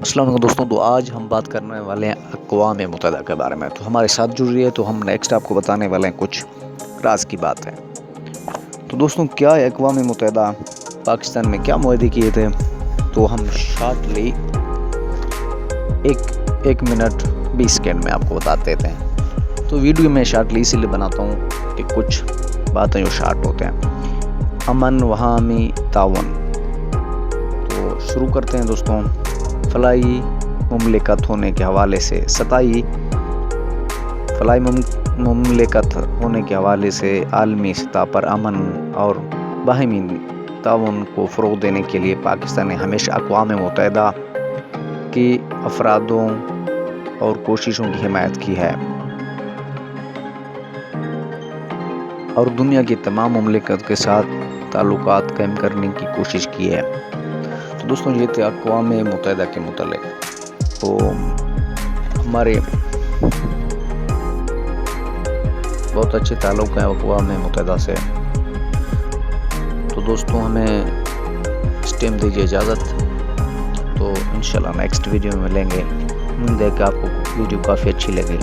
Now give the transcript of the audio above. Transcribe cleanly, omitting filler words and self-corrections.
السلام علیکم دوستوں، تو آج ہم بات کرنے والے ہیں اقوام متحدہ کے بارے میں۔ تو ہمارے ساتھ جڑ رہی ہے، تو ہم نیکسٹ آپ کو بتانے والے ہیں کچھ راز کی بات ہے۔ تو دوستوں، کیا ہے اقوام متحدہ؟ پاکستان میں کیا معاہدے کیے تھے؟ تو ہم شارٹلی ایک منٹ 20 سیکنڈ میں آپ کو بتاتے تھے۔ تو ویڈیو میں شارٹلی اسی لیے بناتا ہوں کہ کچھ باتیں جو شارٹ ہوتے ہیں۔ امن و حامی تعاون، تو شروع کرتے ہیں دوستوں۔ فلاحی مملکت ہونے کے حوالے سے عالمی سطح پر امن اور باہمی تعاون کو فروغ دینے کے لیے پاکستان نے ہمیشہ اقوام متحدہ کی افرادوں اور کوششوں کی حمایت کی ہے اور دنیا کی تمام مملکت کے ساتھ تعلقات قائم کرنے کی کوشش کی ہے۔ تو دوستوں، یہ تھے اقوام متحدہ کے متعلق۔ تو ہمارے بہت اچھے تعلق ہیں اقوام متحدہ سے۔ تو دوستوں، ہمیں اس ٹائم دیجیے اجازت، تو انشاءاللہ نیکسٹ ویڈیو میں ملیں گے۔ امید ہے کہ آپ کو ویڈیو کافی اچھی لگی۔